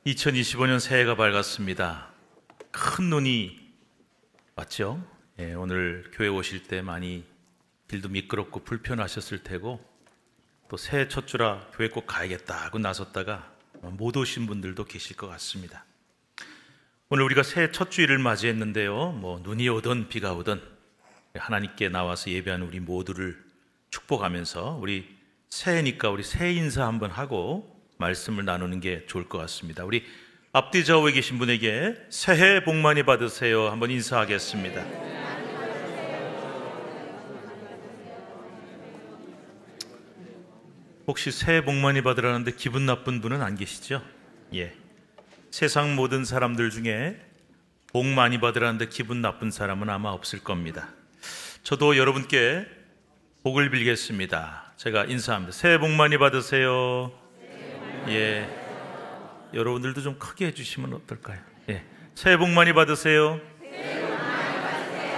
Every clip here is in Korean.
2025년 새해가 밝았습니다. 큰 눈이 왔죠? 오늘 교회 오실 때 많이 길도 미끄럽고 불편하셨을 테고, 또 새해 첫 주라 교회 꼭 가야겠다 하고 나섰다가 못 오신 분들도 계실 것 같습니다. 오늘 우리가 새해 첫 주일을 맞이했는데요, 눈이 오든 비가 오든 하나님께 나와서 예배하는 우리 모두를 축복하면서 우리 새해니까 우리 새해 인사 한번 하고 말씀을 나누는 게 좋을 것 같습니다. 우리 앞뒤 좌우에 계신 분에게 새해 복 많이 받으세요 한번 인사하겠습니다. 혹시 새해 복 많이 받으라는데 기분 나쁜 분은 안 계시죠? 세상 모든 사람들 중에 복 많이 받으라는데 기분 나쁜 사람은 아마 없을 겁니다. 저도 여러분께 복을 빌겠습니다. 제가 인사합니다. 새해 복 많이 받으세요. 여러분들도 좀 크게 해주시면 어떨까요? 새해 복 많이 받으세요.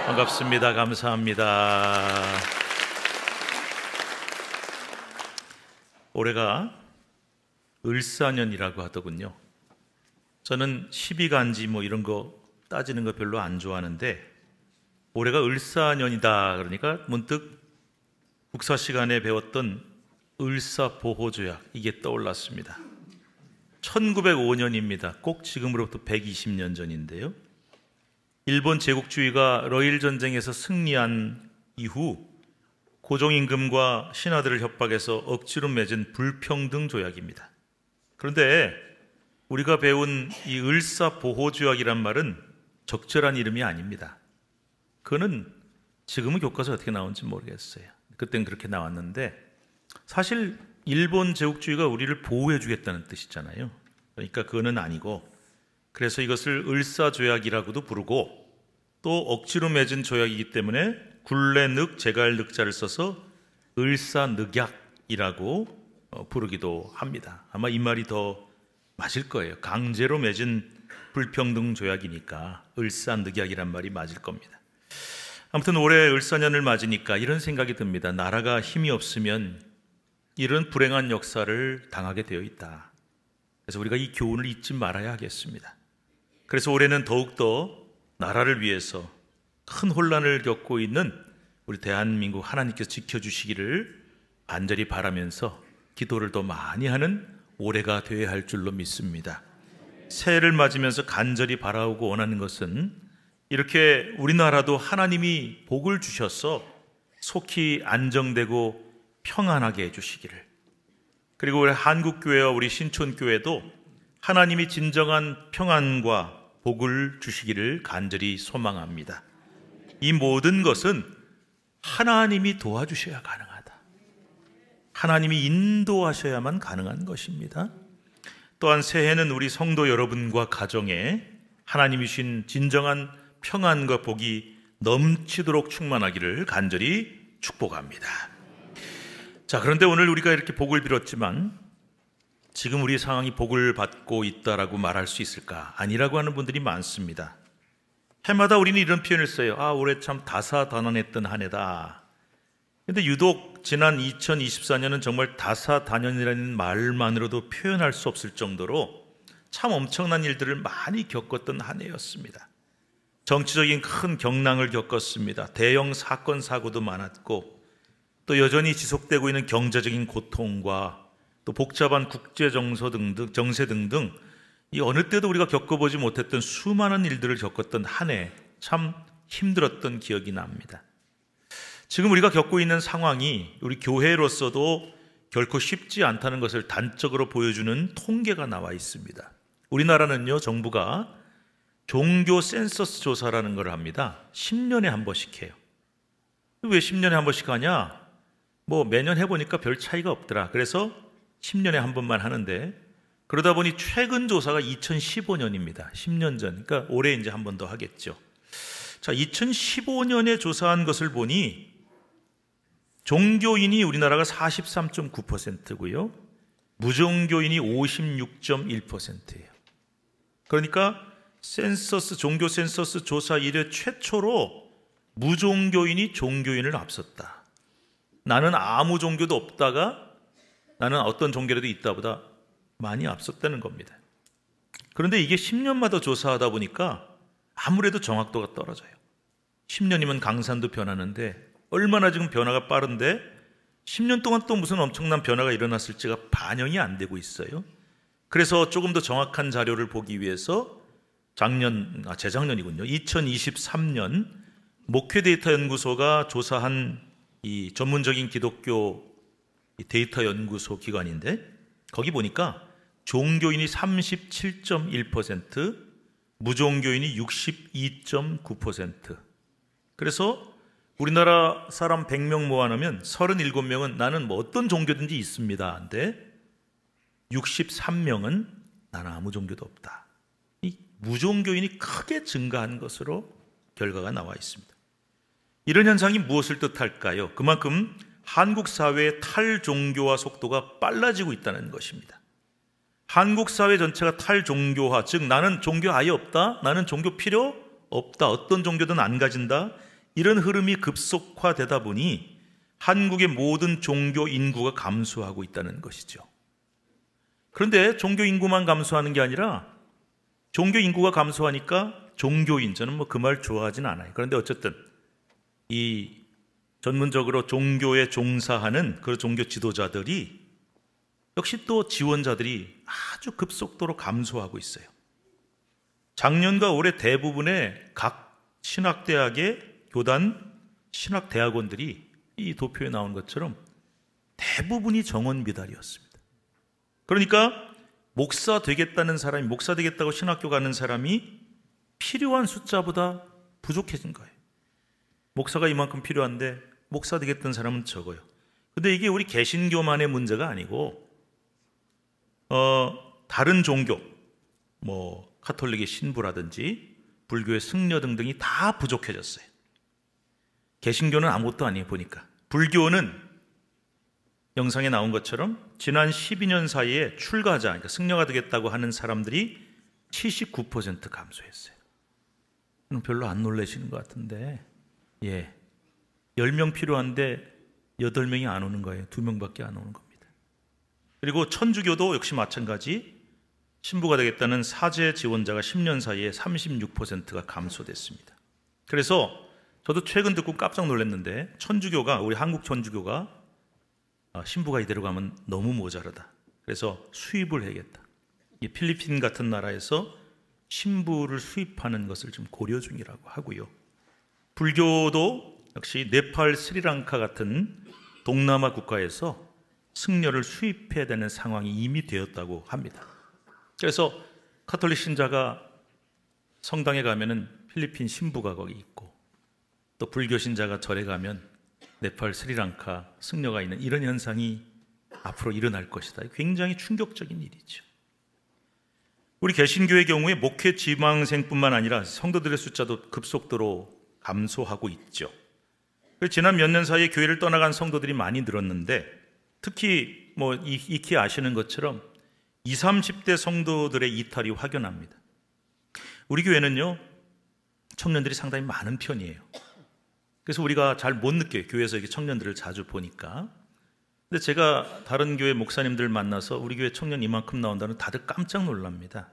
반갑습니다. 감사합니다. 올해가 을사년이라고 하더군요. 저는 시비간지 이런 거 따지는 거 별로 안 좋아하는데, 올해가 을사년이다 그러니까 문득 국사 시간에 배웠던 을사보호조약, 이게 떠올랐습니다. 1905년입니다. 꼭 지금으로부터 120년 전인데요. 일본 제국주의가 러일 전쟁에서 승리한 이후 고종임금과 신하들을 협박해서 억지로 맺은 불평등 조약입니다. 그런데 우리가 배운 이 을사보호조약이란 말은 적절한 이름이 아닙니다. 그거는 지금은 교과서에 어떻게 나오는지 모르겠어요. 그때는 그렇게 나왔는데, 사실 일본 제국주의가 우리를 보호해 주겠다는 뜻이잖아요. 그러니까 그거는 아니고, 그래서 이것을 을사조약이라고도 부르고, 또 억지로 맺은 조약이기 때문에 굴레늑 제갈늑자를 써서 을사늑약이라고 부르기도 합니다. 아마 이 말이 더 맞을 거예요. 강제로 맺은 불평등 조약이니까 을사늑약이란 말이 맞을 겁니다. 아무튼 올해 을사년을 맞으니까 이런 생각이 듭니다. 나라가 힘이 없으면 이런 불행한 역사를 당하게 되어 있다. 그래서 우리가 이 교훈을 잊지 말아야 하겠습니다. 그래서 올해는 더욱더 나라를 위해서 큰 혼란을 겪고 있는 우리 대한민국 하나님께서 지켜주시기를 간절히 바라면서 기도를 더 많이 하는 올해가 되어야 할 줄로 믿습니다. 새해를 맞으면서 간절히 바라오고 원하는 것은 이렇게 우리나라도 하나님이 복을 주셔서 속히 안정되고 평안하게 해주시기를, 그리고 우리 한국교회와 우리 신촌교회도 하나님이 진정한 평안과 복을 주시기를 간절히 소망합니다. 이 모든 것은 하나님이 도와주셔야 가능하다. 하나님이 인도하셔야만 가능한 것입니다. 또한 새해는 우리 성도 여러분과 가정에 하나님이 주신 진정한 평안과 복이 넘치도록 충만하기를 간절히 축복합니다. 자, 그런데 오늘 우리가 이렇게 복을 빌었지만 지금 우리 상황이 복을 받고 있다라고 말할 수 있을까? 아니라고 하는 분들이 많습니다. 해마다 우리는 이런 표현을 써요. 올해 참 다사다난했던 한 해다. 근데 유독 지난 2024년은 정말 다사다난이라는 말만으로도 표현할 수 없을 정도로 참 엄청난 일들을 많이 겪었던 한 해였습니다. 정치적인 큰 경랑을 겪었습니다. 대형 사건 사고도 많았고, 또 여전히 지속되고 있는 경제적인 고통과 또 복잡한 국제 정세 등등 이 어느 때도 우리가 겪어보지 못했던 수많은 일들을 겪었던 한 해, 참 힘들었던 기억이 납니다. 지금 우리가 겪고 있는 상황이 우리 교회로서도 결코 쉽지 않다는 것을 단적으로 보여주는 통계가 나와 있습니다. 우리나라는요, 정부가 종교 센서스 조사라는 걸 합니다. 10년에 한 번씩 해요. 왜 10년에 한 번씩 하냐? 매년 해보니까 별 차이가 없더라. 그래서 10년에 한 번만 하는데, 그러다 보니 최근 조사가 2015년입니다. 10년 전. 그러니까 올해 이제 한 번 더 하겠죠. 자, 2015년에 조사한 것을 보니 종교인이 우리나라가 43.9%고요. 무종교인이 56.1%예요. 그러니까 종교 센서스 조사 이래 최초로 무종교인이 종교인을 앞섰다. 나는 아무 종교도 없다가 나는 어떤 종교라도 있다보다 많이 앞섰다는 겁니다. 그런데 이게 10년마다 조사하다 보니까 아무래도 정확도가 떨어져요. 10년이면 강산도 변하는데 얼마나 지금 변화가 빠른데 10년 동안 또 무슨 엄청난 변화가 일어났을지가 반영이 안 되고 있어요. 그래서 조금 더 정확한 자료를 보기 위해서 재작년이군요. 2023년 목회 데이터 연구소가 조사한 이 전문적인 기독교 데이터 연구소 기관인데 거기 보니까 종교인이 37.1%, 무종교인이 62.9%. 그래서 우리나라 사람 100명 모아놓으면 37명은 나는 뭐 어떤 종교든지 있습니다. 근데 63명은 나는 아무 종교도 없다. 이 무종교인이 크게 증가한 것으로 결과가 나와 있습니다. 이런 현상이 무엇을 뜻할까요? 그만큼 한국 사회의 탈종교화 속도가 빨라지고 있다는 것입니다. 한국 사회 전체가 탈종교화, 즉 나는 종교 아예 없다, 나는 종교 필요 없다, 어떤 종교든 안 가진다, 이런 흐름이 급속화되다 보니 한국의 모든 종교 인구가 감소하고 있다는 것이죠. 그런데 종교 인구만 감소하는 게 아니라 종교 인구가 감소하니까 종교인, 저는 뭐 그 말 좋아하진 않아요. 그런데 어쨌든 이 전문적으로 종교에 종사하는 그 종교 지도자들이 역시 또 지원자들이 아주 급속도로 감소하고 있어요. 작년과 올해 대부분의 각 신학대학의 교단 신학대학원들이 이 도표에 나온 것처럼 대부분이 정원 미달이었습니다. 그러니까 목사 되겠다는 사람이, 목사 되겠다고 신학교 가는 사람이 필요한 숫자보다 부족해진 거예요. 목사가 이만큼 필요한데 목사 되겠다는 사람은 적어요. 근데 이게 우리 개신교만의 문제가 아니고 다른 종교, 뭐 카톨릭의 신부라든지 불교의 승려 등등이 다 부족해졌어요. 개신교는 아무것도 아니에요. 보니까 불교는 영상에 나온 것처럼 지난 12년 사이에 출가자, 그러니까 승려가 되겠다고 하는 사람들이 79% 감소했어요. 별로 안 놀라시는 것 같은데 10명 필요한데 8명이 안 오는 거예요. 2명밖에 안 오는 겁니다. 그리고 천주교도 역시 마찬가지, 신부가 되겠다는 사제 지원자가 10년 사이에 36%가 감소됐습니다. 그래서 저도 최근 듣고 깜짝 놀랐는데 천주교가, 우리 한국 천주교가 신부가 이대로 가면 너무 모자라다. 그래서 수입을 해야겠다. 이 필리핀 같은 나라에서 신부를 수입하는 것을 좀 고려 중이라고 하고요. 불교도 역시 네팔, 스리랑카 같은 동남아 국가에서 승려를 수입해야 되는 상황이 이미 되었다고 합니다. 그래서 카톨릭 신자가 성당에 가면은 필리핀 신부가 거기 있고, 또 불교 신자가 절에 가면 네팔, 스리랑카 승려가 있는 이런 현상이 앞으로 일어날 것이다. 굉장히 충격적인 일이죠. 우리 개신교의 경우에 목회 지망생뿐만 아니라 성도들의 숫자도 급속도로 감소하고 있죠. 지난 몇 년 사이에 교회를 떠나간 성도들이 많이 늘었는데, 특히 뭐 익히 아시는 것처럼 20, 30대 성도들의 이탈이 확연합니다. 우리 교회는요, 청년들이 상당히 많은 편이에요. 그래서 우리가 잘 못 느껴요. 교회에서 이렇게 청년들을 자주 보니까. 근데 제가 다른 교회 목사님들 만나서 우리 교회 청년 이만큼 나온다는 다들 깜짝 놀랍니다.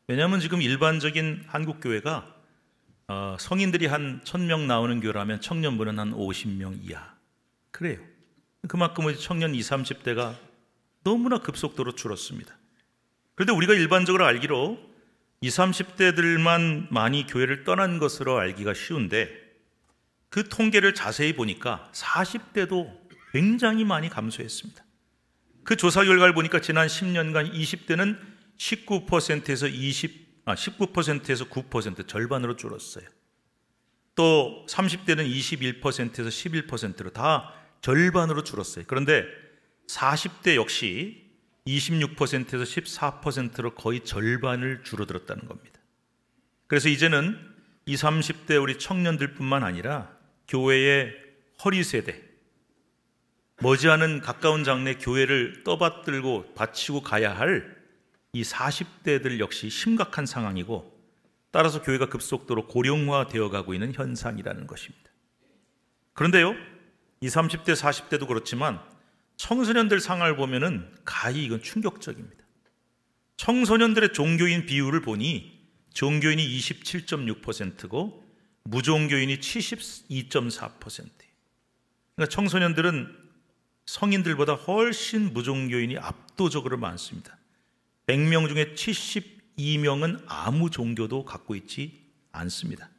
왜냐하면 지금 일반적인 한국 교회가 성인들이 한 1000명 나오는 교회라면 청년부는 한 50명 이하. 그래요. 그만큼 청년 20, 30대가 너무나 급속도로 줄었습니다. 그런데 우리가 일반적으로 알기로 20, 30대들만 많이 교회를 떠난 것으로 알기가 쉬운데, 그 통계를 자세히 보니까 40대도 굉장히 많이 감소했습니다. 그 조사 결과를 보니까 지난 10년간 20대는 19%에서 9% 절반으로 줄었어요. 또 30대는 21%에서 11%로 다 절반으로 줄었어요. 그런데 40대 역시 26%에서 14%로 거의 절반을 줄어들었다는 겁니다. 그래서 이제는 20, 30대 우리 청년들뿐만 아니라 교회의 허리세대, 머지않은 가까운 장래 교회를 떠받들고 바치고 가야 할 이 40대들 역시 심각한 상황이고, 따라서 교회가 급속도로 고령화되어 가고 있는 현상이라는 것입니다. 그런데요, 20, 30대, 40대도 그렇지만 청소년들 상황을 보면은 가히 이건 충격적입니다. 청소년들의 종교인 비율을 보니 종교인이 27.6%고 무종교인이 72.4%예요. 그러니까 청소년들은 성인들보다 훨씬 무종교인이 압도적으로 많습니다. 100명 중에 72명은 아무 종교도 갖고 있지 않습니다.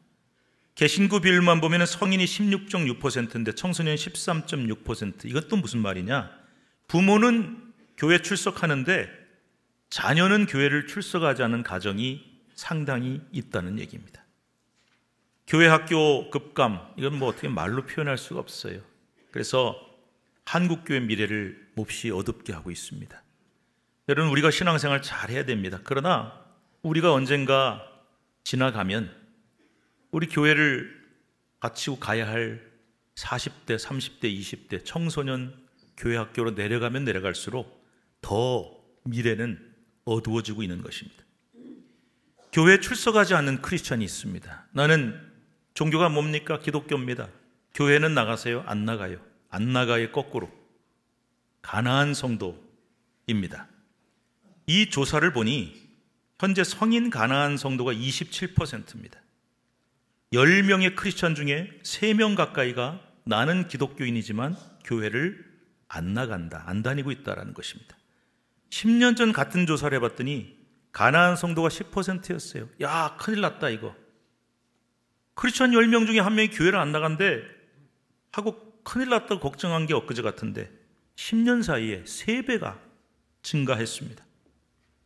개신교 비율만 보면 성인이 16.6%인데 청소년이 13.6%. 이것도 무슨 말이냐? 부모는 교회 출석하는데 자녀는 교회를 출석하지 않은 가정이 상당히 있다는 얘기입니다. 교회 학교 급감, 이건 뭐 어떻게 말로 표현할 수가 없어요. 그래서 한국교회 미래를 몹시 어둡게 하고 있습니다. 여러분, 우리가 신앙생활 잘해야 됩니다. 그러나 우리가 언젠가 지나가면 우리 교회를 바치고 가야 할 40대, 30대, 20대 청소년 교회 학교로 내려가면 내려갈수록 더 미래는 어두워지고 있는 것입니다. 교회에 출석하지 않는 크리스천이 있습니다. 나는 종교가 뭡니까? 기독교입니다. 교회는 나가세요? 안 나가요. 안 나가의 거꾸로 가나안 성도입니다. 이 조사를 보니 현재 성인 가나안 성도가 27%입니다. 10명의 크리스천 중에 3명 가까이가 나는 기독교인이지만 교회를 안 나간다, 안 다니고 있다는 것입니다. 10년 전 같은 조사를 해봤더니 가나안 성도가 10%였어요. 야, 큰일 났다 이거. 크리스천 10명 중에 1명이 교회를 안 나간대 하고 큰일 났다고 걱정한 게 엊그제 같은데 10년 사이에 3배가 증가했습니다.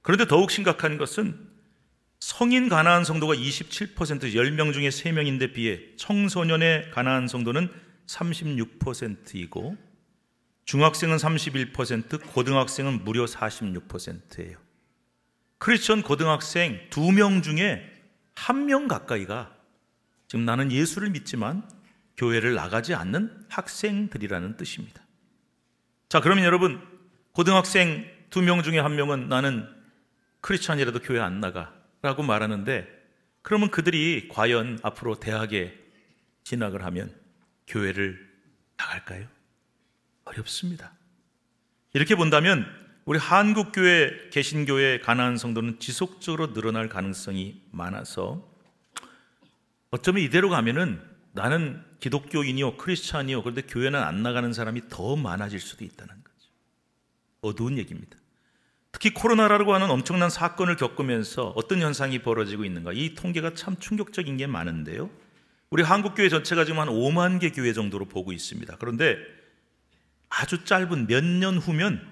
그런데 더욱 심각한 것은 성인 가나안 성도가 27%, 10명 중에 3명인데 비해 청소년의 가나안 성도는 36%이고 중학생은 31%, 고등학생은 무려 46%예요. 크리스천 고등학생 2명 중에 1명 가까이가 지금 나는 예수를 믿지만 교회를 나가지 않는 학생들이라는 뜻입니다. 자, 그러면 여러분, 고등학생 2명 중에 1명은 나는 크리스찬이라도 교회 안 나가 라고 말하는데, 그러면 그들이 과연 앞으로 대학에 진학을 하면 교회를 나갈까요? 어렵습니다. 이렇게 본다면 우리 한국교회 개신교의 가나안 성도는 지속적으로 늘어날 가능성이 많아서 어쩌면 이대로 가면은 나는 기독교인이요 크리스찬이요 그런데 교회는 안 나가는 사람이 더 많아질 수도 있다는 거죠. 어두운 얘기입니다. 특히 코로나라고 하는 엄청난 사건을 겪으면서 어떤 현상이 벌어지고 있는가, 이 통계가 참 충격적인 게 많은데요, 우리 한국교회 전체가 지금 한 5만 개 교회 정도로 보고 있습니다. 그런데 아주 짧은 몇 년 후면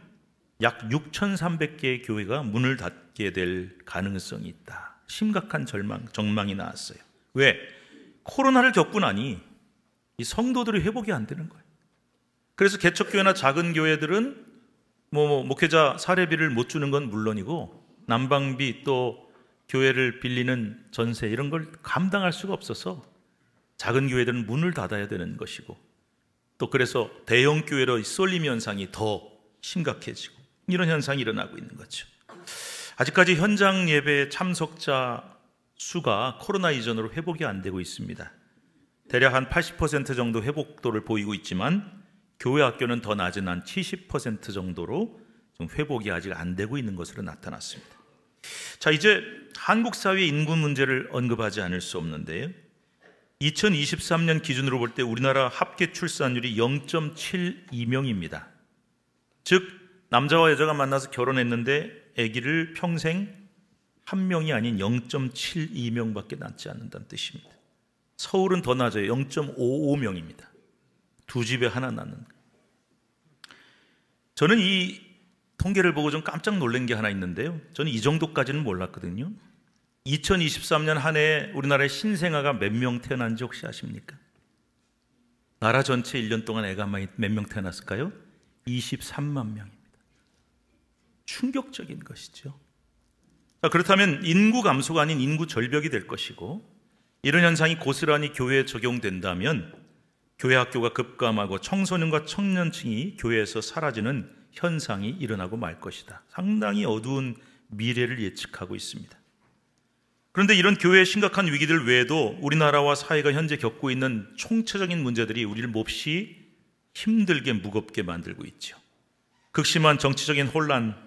약 6,300개의 교회가 문을 닫게 될 가능성이 있다. 심각한 전망이 나왔어요. 왜? 코로나를 겪고 나니 이 성도들이 회복이 안 되는 거예요. 그래서 개척교회나 작은 교회들은 목회자 사례비를 못 주는 건 물론이고 난방비 또 교회를 빌리는 전세 이런 걸 감당할 수가 없어서 작은 교회들은 문을 닫아야 되는 것이고, 또 그래서 대형 교회로 쏠림 현상이 더 심각해지고 이런 현상이 일어나고 있는 거죠. 아직까지 현장 예배 참석자 수가 코로나 이전으로 회복이 안 되고 있습니다. 대략 한 80% 정도 회복도를 보이고 있지만 교회 학교는 더 낮은 한 70% 정도로 좀 회복이 아직 안 되고 있는 것으로 나타났습니다. 자, 이제 한국 사회의 인구 문제를 언급하지 않을 수 없는데요, 2023년 기준으로 볼 때 우리나라 합계 출산율이 0.72명입니다. 즉 남자와 여자가 만나서 결혼했는데 아기를 평생 한 명이 아닌 0.72명밖에 낳지 않는다는 뜻입니다. 서울은 더 낮아요. 0.55명입니다. 두 집에 하나 낳는. 저는 이 통계를 보고 좀 깜짝 놀란 게 하나 있는데요, 저는 이 정도까지는 몰랐거든요. 2023년 한 해에 우리나라에 신생아가 몇 명 태어난지 혹시 아십니까? 나라 전체 1년 동안 애가 몇 명 태어났을까요? 23만 명입니다. 충격적인 것이죠. 자, 그렇다면 인구 감소가 아닌 인구 절벽이 될 것이고, 이런 현상이 고스란히 교회에 적용된다면 교회 학교가 급감하고 청소년과 청년층이 교회에서 사라지는 현상이 일어나고 말 것이다. 상당히 어두운 미래를 예측하고 있습니다. 그런데 이런 교회의 심각한 위기들 외에도 우리나라와 사회가 현재 겪고 있는 총체적인 문제들이 우리를 몹시 힘들게 무겁게 만들고 있죠. 극심한 정치적인 혼란,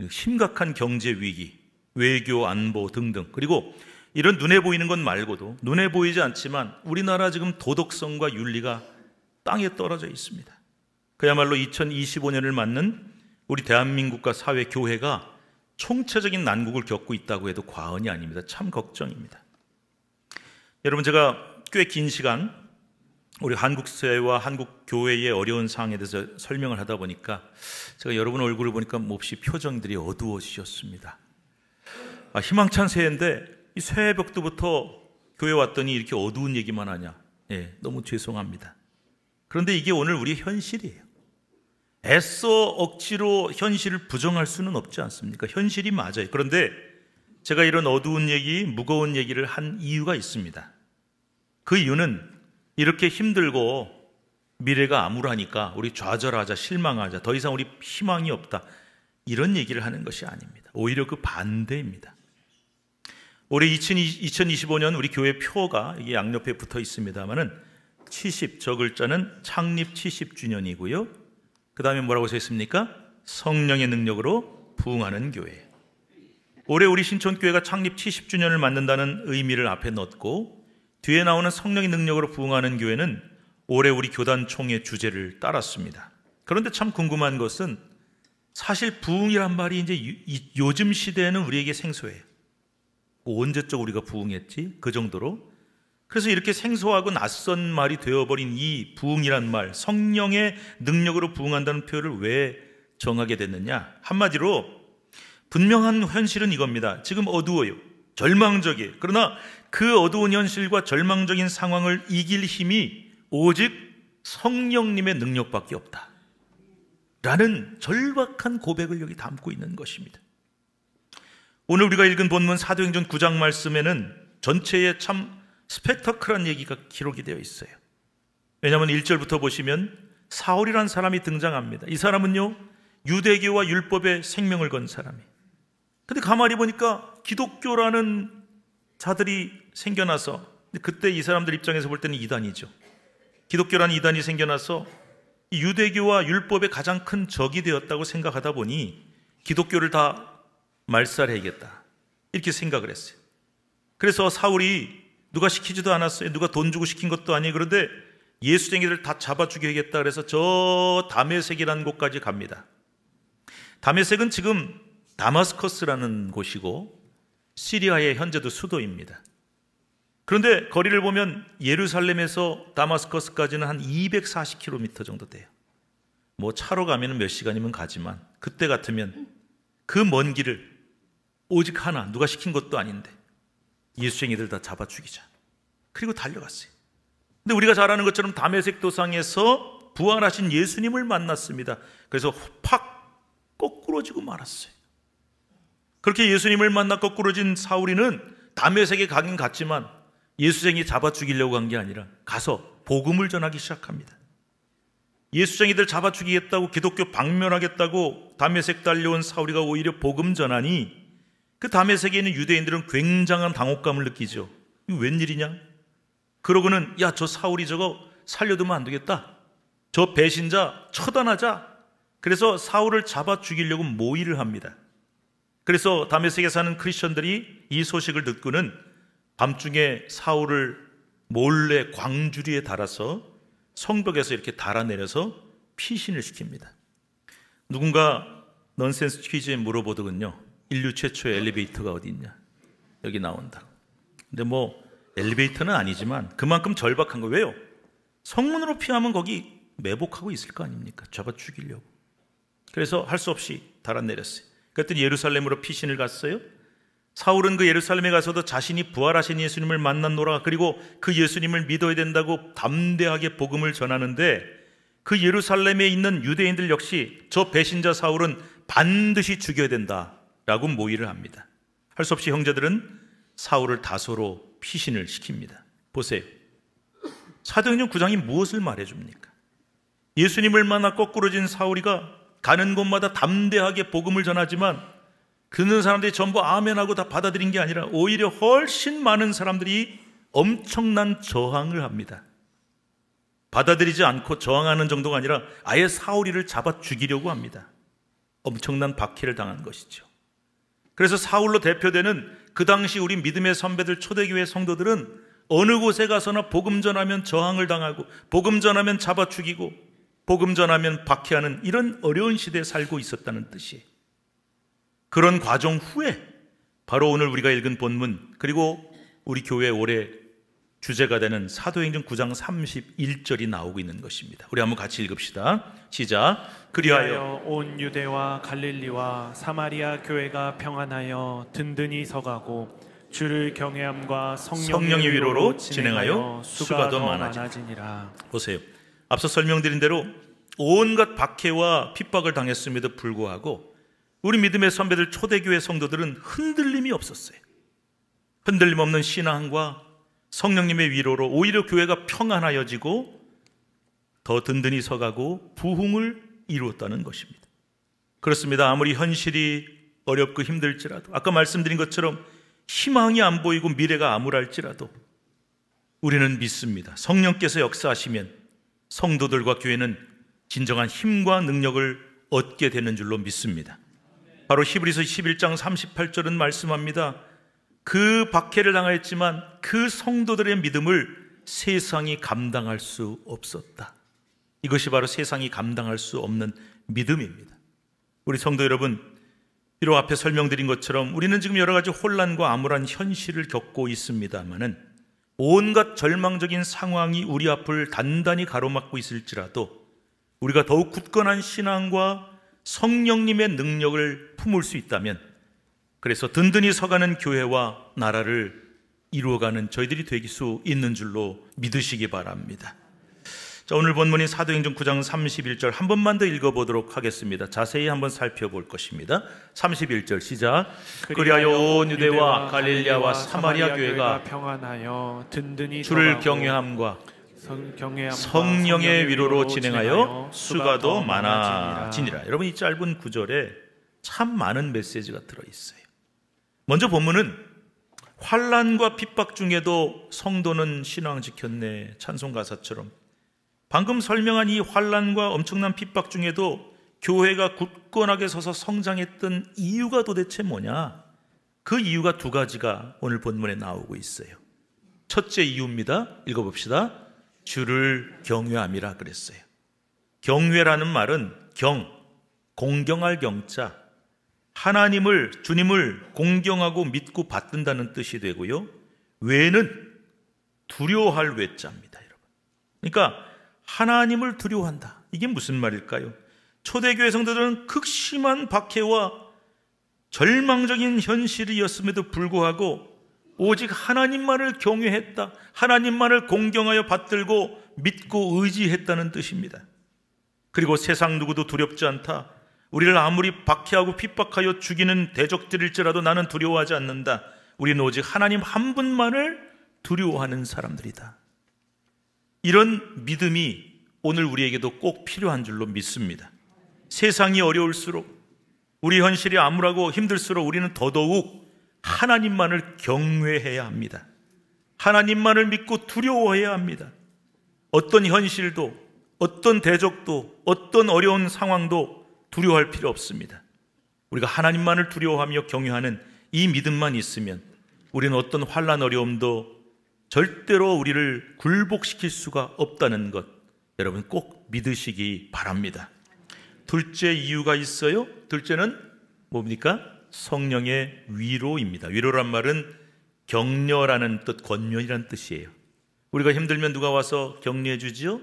심각한 경제 위기, 외교, 안보 등등, 그리고 이런 눈에 보이는 것 말고도 눈에 보이지 않지만 우리나라 지금 도덕성과 윤리가 땅에 떨어져 있습니다. 그야말로 2025년을 맞는 우리 대한민국과 사회, 교회가 총체적인 난국을 겪고 있다고 해도 과언이 아닙니다. 참 걱정입니다. 여러분, 제가 꽤 긴 시간 우리 한국 사회와 한국 교회의 어려운 상황에 대해서 설명을 하다 보니까 제가 여러분 얼굴을 보니까 몹시 표정들이 어두워지셨습니다. 희망찬 새해인데 이 새벽부터 교회 왔더니 이렇게 어두운 얘기만 하냐. 너무 죄송합니다. 그런데 이게 오늘 우리의 현실이에요. 애써 억지로 현실을 부정할 수는 없지 않습니까? 현실이 맞아요. 그런데 제가 이런 어두운 얘기, 무거운 얘기를 한 이유가 있습니다. 그 이유는 이렇게 힘들고 미래가 암울하니까 우리 좌절하자, 실망하자, 더 이상 우리 희망이 없다, 이런 얘기를 하는 것이 아닙니다. 오히려 그 반대입니다. 올해 2025년 우리 교회 표가 이게 양옆에 붙어 있습니다만은 70, 저 글자는 창립 70주년이고요. 그 다음에 뭐라고 써 있습니까? 성령의 능력으로 부흥하는 교회. 올해 우리 신촌교회가 창립 70주년을 맞는다는 의미를 앞에 넣고 뒤에 나오는 성령의 능력으로 부흥하는 교회는 올해 우리 교단 총회 주제를 따랐습니다. 그런데 참 궁금한 것은 사실 부흥이란 말이 이제 요즘 시대에는 우리에게 생소해요. 언제적 우리가 부흥했지? 그 정도로. 그래서 이렇게 생소하고 낯선 말이 되어버린 이 부흥이란 말, 성령의 능력으로 부흥한다는 표현을 왜 정하게 됐느냐? 한마디로 분명한 현실은 이겁니다. 지금 어두워요. 절망적이에요. 그러나 그 어두운 현실과 절망적인 상황을 이길 힘이 오직 성령님의 능력밖에 없다 라는 절박한 고백을 여기 담고 있는 것입니다. 오늘 우리가 읽은 본문 사도행전 9장 말씀에는 전체에 참 스펙터클한 얘기가 기록이 되어 있어요. 왜냐하면 1절부터 보시면 사울이라는 사람이 등장합니다. 이 사람은요, 유대교와 율법에 생명을 건 사람이에요. 근데 가만히 보니까 기독교라는 자들이 생겨나서, 그때 이 사람들 입장에서 볼 때는 이단이죠. 기독교라는 이단이 생겨나서 이 유대교와 율법의 가장 큰 적이 되었다고 생각하다 보니 기독교를 다 말살해야겠다, 이렇게 생각을 했어요. 그래서 사울이 누가 시키지도 않았어요. 누가 돈 주고 시킨 것도 아니에요. 그런데 예수쟁이들 다 잡아 죽여야겠다 그래서 저 다메섹이라는 곳까지 갑니다. 다메섹은 지금 다마스커스라는 곳이고 시리아의 현재도 수도입니다. 그런데 거리를 보면 예루살렘에서 다마스커스까지는 한 240km 정도 돼요. 뭐 차로 가면 몇 시간이면 가지만 그때 같으면 그 먼 길을 오직 하나, 누가 시킨 것도 아닌데 예수쟁이들 다 잡아 죽이자, 그리고 달려갔어요. 근데 우리가 잘 아는 것처럼 다메섹 도상에서 부활하신 예수님을 만났습니다. 그래서 팍 거꾸러지고 말았어요. 그렇게 예수님을 만나 거꾸러진 사울이는 다메섹에 가긴 갔지만 예수쟁이 잡아 죽이려고 간 게 아니라 가서 복음을 전하기 시작합니다. 예수쟁이들 잡아 죽이겠다고, 기독교 박멸하겠다고 다메섹 달려온 사울이가 오히려 복음 전하니 그 다메섹에 있는 유대인들은 굉장한 당혹감을 느끼죠. 이거 웬일이냐? 그러고는 야, 저 사울이 저거 살려두면 안 되겠다, 저 배신자 처단하자. 그래서 사울을 잡아 죽이려고 모의를 합니다. 그래서 다메섹에 사는 크리스천들이 이 소식을 듣고는 밤중에 사울을 몰래 광주리에 달아서 성벽에서 이렇게 달아내려서 피신을 시킵니다. 누군가 넌센스 퀴즈에 물어보더군요. 인류 최초의 엘리베이터가 어디 있냐? 여기 나온다. 근데 뭐 엘리베이터는 아니지만 그만큼 절박한 거. 왜요? 성문으로 피하면 거기 매복하고 있을 거 아닙니까? 잡아 죽이려고. 그래서 할 수 없이 달아내렸어요. 그랬더니 예루살렘으로 피신을 갔어요. 사울은 그 예루살렘에 가서도 자신이 부활하신 예수님을 만났노라, 그리고 그 예수님을 믿어야 된다고 담대하게 복음을 전하는데 그 예루살렘에 있는 유대인들 역시 저 배신자 사울은 반드시 죽여야 된다라고 모의를 합니다. 할 수 없이 형제들은 사울을 다소로 피신을 시킵니다. 보세요. 사도행전 9장이 무엇을 말해줍니까? 예수님을 만나 거꾸로진 사울이가 가는 곳마다 담대하게 복음을 전하지만 듣는 사람들이 전부 아멘하고 다 받아들인 게 아니라 오히려 훨씬 많은 사람들이 엄청난 저항을 합니다. 받아들이지 않고 저항하는 정도가 아니라 아예 사울이를 잡아 죽이려고 합니다. 엄청난 박해를 당한 것이죠. 그래서 사울로 대표되는 그 당시 우리 믿음의 선배들, 초대교회 성도들은 어느 곳에 가서나 복음 전하면 저항을 당하고, 복음 전하면 잡아 죽이고, 복음 전하면 박해하는 이런 어려운 시대에 살고 있었다는 뜻이에요. 그런 과정 후에 바로 오늘 우리가 읽은 본문, 그리고 우리 교회 올해 주제가 되는 사도행전 9장 31절이 나오고 있는 것입니다. 우리 한번 같이 읽읍시다. 시작. 그리하여 온 유대와 갈릴리와 사마리아 교회가 평안하여 든든히 서가고 주를 경외함과 성령의 위로로 진행하여 수가 더 많아지니라. 보세요. 앞서 설명드린 대로 온갖 박해와 핍박을 당했음에도 불구하고 우리 믿음의 선배들, 초대교회 성도들은 흔들림이 없었어요. 흔들림 없는 신앙과 성령님의 위로로 오히려 교회가 평안하여지고 더 든든히 서가고 부흥을 이루었다는 것입니다. 그렇습니다. 아무리 현실이 어렵고 힘들지라도, 아까 말씀드린 것처럼 희망이 안 보이고 미래가 암울할지라도 우리는 믿습니다. 성령께서 역사하시면 성도들과 교회는 진정한 힘과 능력을 얻게 되는 줄로 믿습니다. 바로 히브리서 11장 38절은 말씀합니다. 그 박해를 당하였지만 그 성도들의 믿음을 세상이 감당할 수 없었다. 이것이 바로 세상이 감당할 수 없는 믿음입니다. 우리 성도 여러분, 비록 앞에 설명드린 것처럼 우리는 지금 여러 가지 혼란과 암울한 현실을 겪고 있습니다마는 온갖 절망적인 상황이 우리 앞을 단단히 가로막고 있을지라도 우리가 더욱 굳건한 신앙과 성령님의 능력을 품을 수 있다면, 그래서 든든히 서가는 교회와 나라를 이루어가는 저희들이 될 수 있는 줄로 믿으시기 바랍니다. 자, 오늘 본문인 사도행전 9장 31절 한 번만 더 읽어보도록 하겠습니다. 자세히 한번 살펴볼 것입니다. 31절 시작. 그리하여 온 유대와 갈릴리아와 사마리아 교회가 평안하여 든든히 주를 경외함과 성령의 위로로 진행하여 수가 더 많아지니라. 여러분, 이 짧은 구절에 참 많은 메시지가 들어있어요. 먼저 본문은 환난과 핍박 중에도 성도는 신앙 지켰네, 찬송 가사처럼 방금 설명한 이 환난과 엄청난 핍박 중에도 교회가 굳건하게 서서 성장했던 이유가 도대체 뭐냐? 그 이유가 두 가지가 오늘 본문에 나오고 있어요. 첫째 이유입니다. 읽어봅시다. 주를 경외함이라 그랬어요. 경외라는 말은 공경할 경자, 하나님을, 주님을 공경하고 믿고 받든다는 뜻이 되고요. 외는 두려워할 외자입니다, 여러분. 그러니까 하나님을 두려워한다. 이게 무슨 말일까요? 초대교회 성도들은 극심한 박해와 절망적인 현실이었음에도 불구하고 오직 하나님만을 경외했다, 하나님만을 공경하여 받들고 믿고 의지했다는 뜻입니다. 그리고 세상 누구도 두렵지 않다, 우리를 아무리 박해하고 핍박하여 죽이는 대적들일지라도 나는 두려워하지 않는다, 우리는 오직 하나님 한 분만을 두려워하는 사람들이다. 이런 믿음이 오늘 우리에게도 꼭 필요한 줄로 믿습니다. 세상이 어려울수록, 우리 현실이 암울하고 힘들수록 우리는 더더욱 하나님만을 경외해야 합니다. 하나님만을 믿고 두려워해야 합니다. 어떤 현실도, 어떤 대적도, 어떤 어려운 상황도 두려워할 필요 없습니다. 우리가 하나님만을 두려워하며 경외하는 이 믿음만 있으면 우리는 어떤 환난 어려움도 절대로 우리를 굴복시킬 수가 없다는 것, 여러분 꼭 믿으시기 바랍니다. 둘째 이유가 있어요. 둘째는 뭡니까? 성령의 위로입니다. 위로란 말은 격려라는 뜻, 권면이라는 뜻이에요. 우리가 힘들면 누가 와서 격려해 주지요?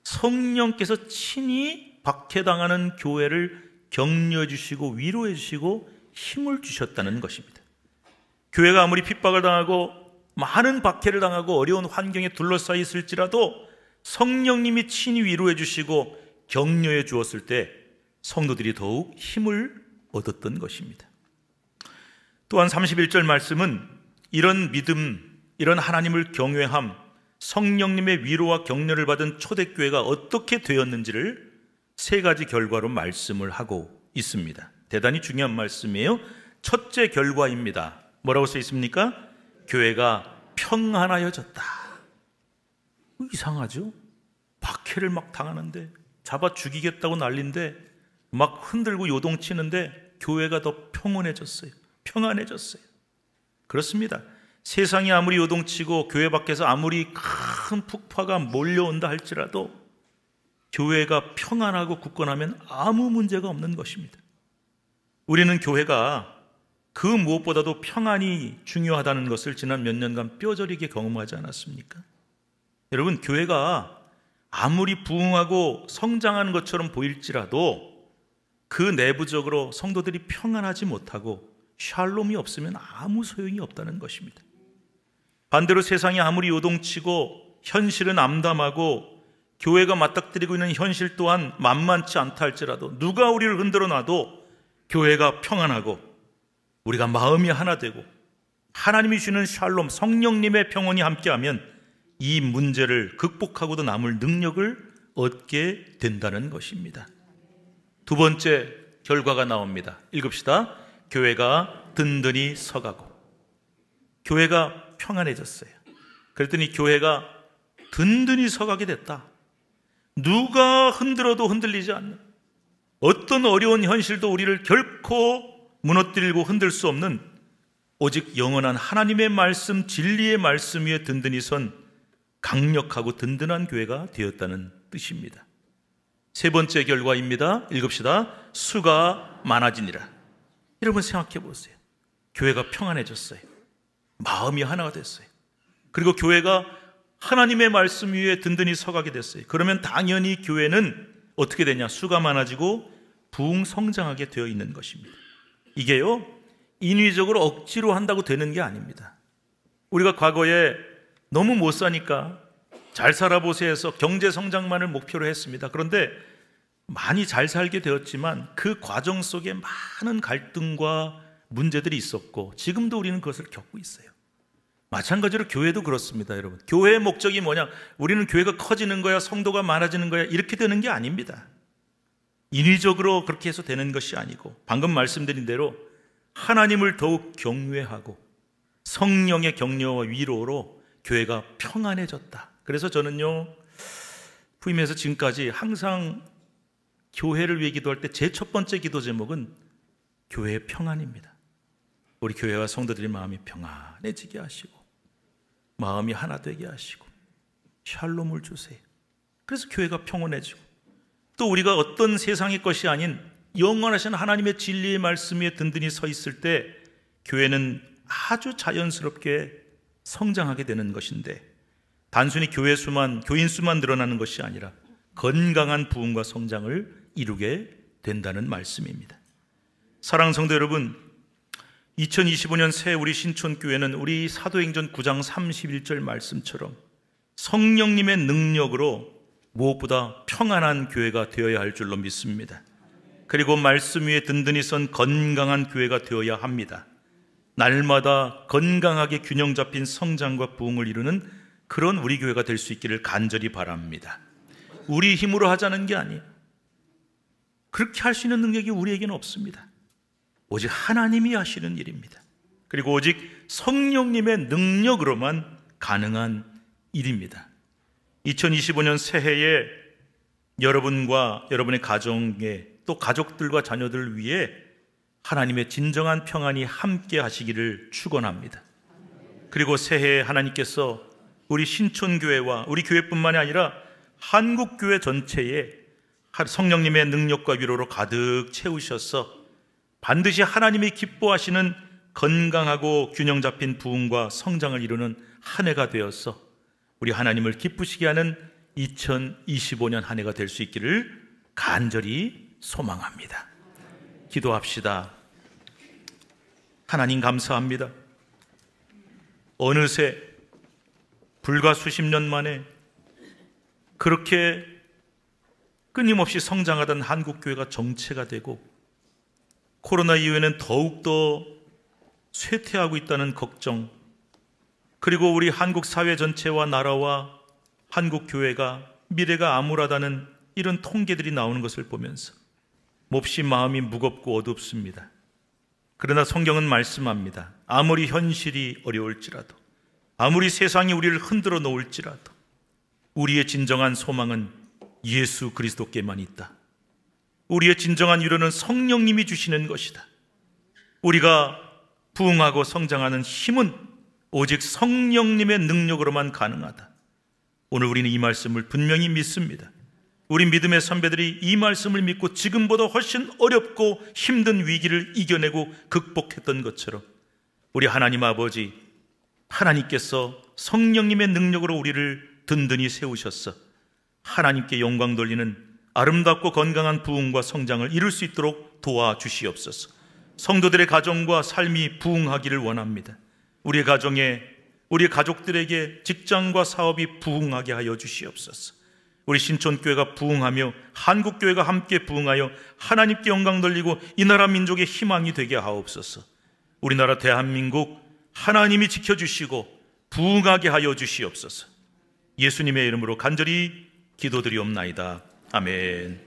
성령께서 친히 박해당하는 교회를 격려해 주시고 위로해 주시고 힘을 주셨다는 것입니다. 교회가 아무리 핍박을 당하고 많은 박해를 당하고 어려운 환경에 둘러싸여 있을지라도 성령님이 친히 위로해 주시고 격려해 주었을 때 성도들이 더욱 힘을 얻었던 것입니다. 또한 31절 말씀은 이런 믿음, 이런 하나님을 경외함, 성령님의 위로와 격려를 받은 초대교회가 어떻게 되었는지를 세 가지 결과로 말씀을 하고 있습니다. 대단히 중요한 말씀이에요. 첫째 결과입니다. 뭐라고 써 있습니까? 교회가 평안하여졌다. 이상하죠? 박해를 막 당하는데, 잡아 죽이겠다고 난리인데 막 흔들고 요동치는데 교회가 더 평온해졌어요. 평안해졌어요. 그렇습니다. 세상이 아무리 요동치고 교회 밖에서 아무리 큰 풍파가 몰려온다 할지라도 교회가 평안하고 굳건하면 아무 문제가 없는 것입니다. 우리는 교회가 그 무엇보다도 평안이 중요하다는 것을 지난 몇 년간 뼈저리게 경험하지 않았습니까? 여러분, 교회가 아무리 부흥하고 성장하는 것처럼 보일지라도 그 내부적으로 성도들이 평안하지 못하고 샬롬이 없으면 아무 소용이 없다는 것입니다. 반대로 세상이 아무리 요동치고 현실은 암담하고 교회가 맞닥뜨리고 있는 현실 또한 만만치 않다 할지라도 누가 우리를 흔들어 놔도 교회가 평안하고 우리가 마음이 하나 되고 하나님이 주는 샬롬, 성령님의 평온이 함께하면 이 문제를 극복하고도 남을 능력을 얻게 된다는 것입니다. 두 번째 결과가 나옵니다. 읽읍시다. 교회가 든든히 서가고. 교회가 평안해졌어요. 그랬더니 교회가 든든히 서가게 됐다. 누가 흔들어도 흔들리지 않는, 어떤 어려운 현실도 우리를 결코 무너뜨리고 흔들 수 없는 오직 영원한 하나님의 말씀, 진리의 말씀 위에 든든히 선 강력하고 든든한 교회가 되었다는 뜻입니다. 세 번째 결과입니다. 읽읍시다. 수가 많아지니라. 여러분 생각해 보세요. 교회가 평안해졌어요. 마음이 하나가 됐어요. 그리고 교회가 하나님의 말씀 위에 든든히 서가게 됐어요. 그러면 당연히 교회는 어떻게 되냐? 수가 많아지고 부흥성장하게 되어 있는 것입니다. 이게요, 인위적으로 억지로 한다고 되는 게 아닙니다. 우리가 과거에 너무 못 사니까 잘 살아보세요 해서 경제성장만을 목표로 했습니다. 그런데 많이 잘 살게 되었지만 그 과정 속에 많은 갈등과 문제들이 있었고 지금도 우리는 그것을 겪고 있어요. 마찬가지로 교회도 그렇습니다, 여러분. 교회의 목적이 뭐냐? 우리는 교회가 커지는 거야, 성도가 많아지는 거야, 이렇게 되는 게 아닙니다. 인위적으로 그렇게 해서 되는 것이 아니고 방금 말씀드린 대로 하나님을 더욱 경외하고 성령의 격려와 위로로 교회가 평안해졌다. 그래서 저는요, 부임해서 지금까지 항상 교회를 위해 기도할 때 제 첫 번째 기도 제목은 교회의 평안입니다. 우리 교회와 성도들의 마음이 평안해지게 하시고 마음이 하나 되게 하시고 샬롬을 주세요. 그래서 교회가 평온해지고 또 우리가 어떤 세상의 것이 아닌 영원하신 하나님의 진리의 말씀 위에 든든히 서 있을 때 교회는 아주 자연스럽게 성장하게 되는 것인데 단순히 교회 수만, 교인 수만 늘어나는 것이 아니라 건강한 부흥과 성장을 이루게 된다는 말씀입니다. 사랑하는 성도 여러분, 2025년 새 우리 신촌교회는 우리 사도행전 9장 31절 말씀처럼 성령님의 능력으로 무엇보다 평안한 교회가 되어야 할 줄로 믿습니다. 그리고 말씀 위에 든든히 선 건강한 교회가 되어야 합니다. 날마다 건강하게 균형 잡힌 성장과 부흥을 이루는 그런 우리 교회가 될 수 있기를 간절히 바랍니다. 우리 힘으로 하자는 게 아니에요. 그렇게 할 수 있는 능력이 우리에게는 없습니다. 오직 하나님이 하시는 일입니다. 그리고 오직 성령님의 능력으로만 가능한 일입니다. 2025년 새해에 여러분과 여러분의 가정에 또 가족들과 자녀들을 위해 하나님의 진정한 평안이 함께 하시기를 축원합니다. 그리고 새해에 하나님께서 우리 신촌교회와 우리 교회뿐만이 아니라 한국교회 전체에 성령님의 능력과 위로로 가득 채우셔서 반드시 하나님이 기뻐하시는 건강하고 균형 잡힌 부흥과 성장을 이루는 한 해가 되어서 우리 하나님을 기쁘시게 하는 2025년 한 해가 될 수 있기를 간절히 소망합니다. 기도합시다. 하나님 감사합니다. 어느새 불과 수십 년 만에 그렇게 끊임없이 성장하던 한국교회가 정체가 되고 코로나 이후에는 더욱더 쇠퇴하고 있다는 걱정, 그리고 우리 한국 사회 전체와 나라와 한국교회가 미래가 암울하다는 이런 통계들이 나오는 것을 보면서 몹시 마음이 무겁고 어둡습니다. 그러나 성경은 말씀합니다. 아무리 현실이 어려울지라도, 아무리 세상이 우리를 흔들어 놓을지라도 우리의 진정한 소망은 예수 그리스도께만 있다. 우리의 진정한 위로는 성령님이 주시는 것이다. 우리가 부흥하고 성장하는 힘은 오직 성령님의 능력으로만 가능하다. 오늘 우리는 이 말씀을 분명히 믿습니다. 우리 믿음의 선배들이 이 말씀을 믿고 지금보다 훨씬 어렵고 힘든 위기를 이겨내고 극복했던 것처럼 우리 하나님 아버지, 하나님께서 성령님의 능력으로 우리를 든든히 세우셨어 하나님께 영광 돌리는 아름답고 건강한 부흥과 성장을 이룰 수 있도록 도와주시옵소서. 성도들의 가정과 삶이 부흥하기를 원합니다. 우리의 가정에, 우리 가족들에게 직장과 사업이 부흥하게 하여 주시옵소서. 우리 신촌교회가 부흥하며 한국교회가 함께 부흥하여 하나님께 영광 돌리고 이 나라 민족의 희망이 되게 하옵소서. 우리나라 대한민국 하나님이 지켜주시고 부흥하게 하여 주시옵소서. 예수님의 이름으로 간절히 기도드리옵나이다. 아멘.